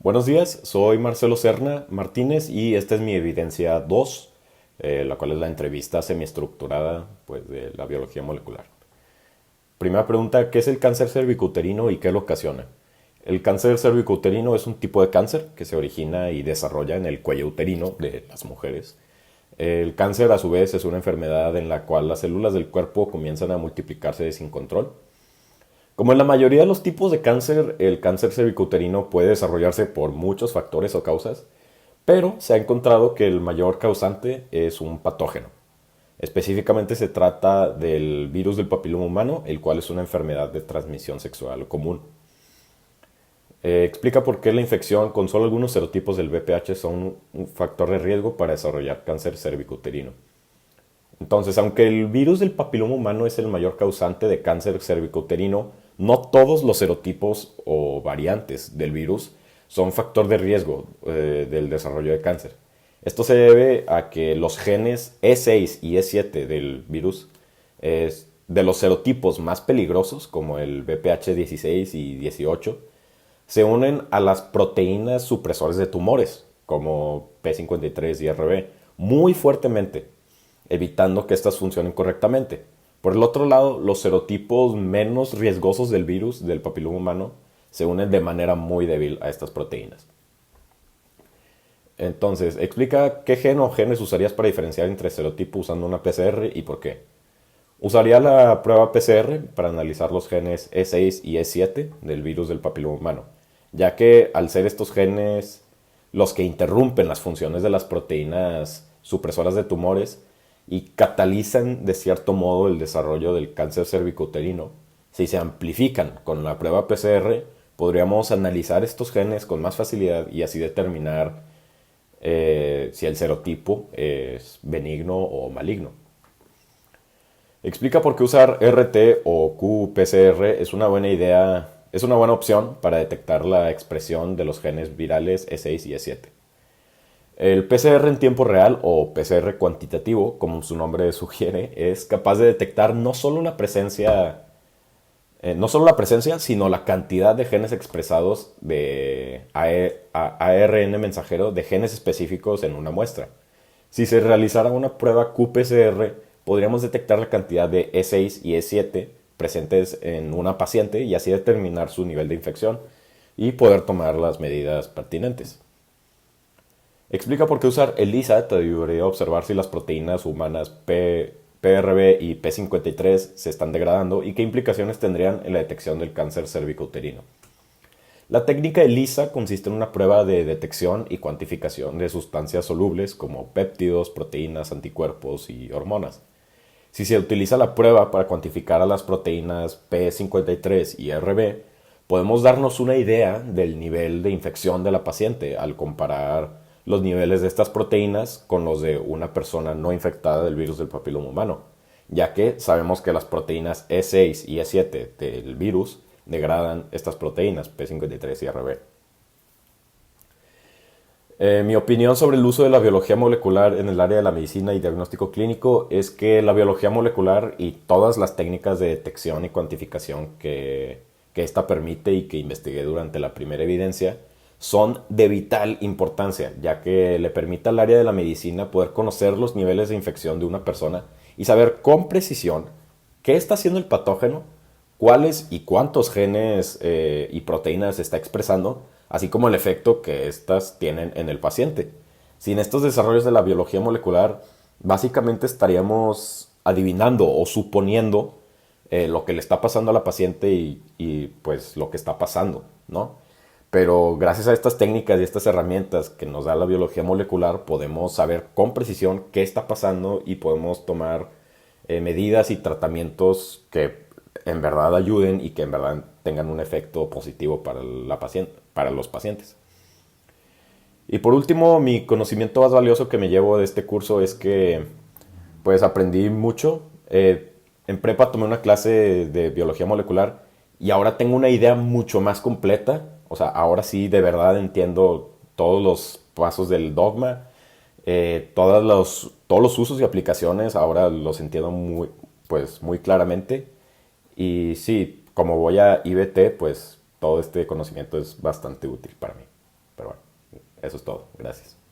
Buenos días, soy Marcelo Serna Martínez y esta es mi evidencia 2, la cual es la entrevista semiestructurada pues, de la biología molecular. Primera pregunta, ¿qué es el cáncer cervicouterino y qué lo ocasiona? El cáncer cervicouterino es un tipo de cáncer que se origina y desarrolla en el cuello uterino de las mujeres. El cáncer a su vez es una enfermedad en la cual las células del cuerpo comienzan a multiplicarse sin control. Como en la mayoría de los tipos de cáncer, el cáncer cervicouterino puede desarrollarse por muchos factores o causas, pero se ha encontrado que el mayor causante es un patógeno. Específicamente se trata del virus del papiloma humano, el cual es una enfermedad de transmisión sexual común. Explica por qué la infección con solo algunos serotipos del VPH son un factor de riesgo para desarrollar cáncer cervicouterino. Entonces, aunque el virus del papiloma humano es el mayor causante de cáncer cervicouterino, no todos los serotipos o variantes del virus son factor de riesgo del desarrollo de cáncer. Esto se debe a que los genes E6 y E7 del virus, de los serotipos más peligrosos, como el VPH 16 y 18, se unen a las proteínas supresores de tumores, como P53 y RB, muy fuertemente, evitando que éstas funcionen correctamente. Por el otro lado, los serotipos menos riesgosos del virus del papiloma humano se unen de manera muy débil a estas proteínas. Entonces, explica qué gen o genes usarías para diferenciar entre serotipos usando una PCR y por qué. Usaría la prueba PCR para analizar los genes E6 y E7 del virus del papiloma humano, ya que al ser estos genes los que interrumpen las funciones de las proteínas supresoras de tumores y catalizan de cierto modo el desarrollo del cáncer cervicouterino, si se amplifican con la prueba PCR, podríamos analizar estos genes con más facilidad y así determinar si el serotipo es benigno o maligno. Explica por qué usar RT o qPCR es una buena idea, es una buena opción para detectar la expresión de los genes virales E6 y E7. El PCR en tiempo real o PCR cuantitativo, como su nombre sugiere, es capaz de detectar no solo la presencia, sino la cantidad de genes expresados de ARN mensajero de genes específicos en una muestra. Si se realizara una prueba qPCR, podríamos detectar la cantidad de E6 y E7 presentes en una paciente y así determinar su nivel de infección y poder tomar las medidas pertinentes. Explica por qué usar ELISA te ayudaría a observar si las proteínas humanas PRB y P53 se están degradando y qué implicaciones tendrían en la detección del cáncer cervicouterino. La técnica ELISA consiste en una prueba de detección y cuantificación de sustancias solubles como péptidos, proteínas, anticuerpos y hormonas. Si se utiliza la prueba para cuantificar a las proteínas P53 y RB, podemos darnos una idea del nivel de infección de la paciente al comparar los niveles de estas proteínas con los de una persona no infectada del virus del papiloma humano, ya que sabemos que las proteínas E6 y E7 del virus degradan estas proteínas P53 y RB. Mi opinión sobre el uso de la biología molecular en el área de la medicina y diagnóstico clínico es que la biología molecular y todas las técnicas de detección y cuantificación que ésta permite y que investigué durante la primera evidencia son de vital importancia, ya que le permite al área de la medicina poder conocer los niveles de infección de una persona y saber con precisión qué está haciendo el patógeno, cuáles y cuántos genes y proteínas está expresando, así como el efecto que éstas tienen en el paciente. Sin estos desarrollos de la biología molecular, básicamente estaríamos adivinando o suponiendo lo que le está pasando a la paciente pues lo que está pasando, ¿no? Pero gracias a estas técnicas y estas herramientas que nos da la biología molecular, podemos saber con precisión qué está pasando y podemos tomar medidas y tratamientos que en verdad ayuden y que en verdad tengan un efecto positivo para para los pacientes. Y por último, mi conocimiento más valioso que me llevo de este curso es que pues aprendí mucho. En prepa tomé una clase de biología molecular y ahora tengo una idea mucho más completa. O sea, ahora sí de verdad entiendo todos los pasos del dogma, todos los usos y aplicaciones, ahora los entiendo pues, muy claramente. Y sí, como voy a IBT, pues todo este conocimiento es bastante útil para mí. Eso es todo. Gracias.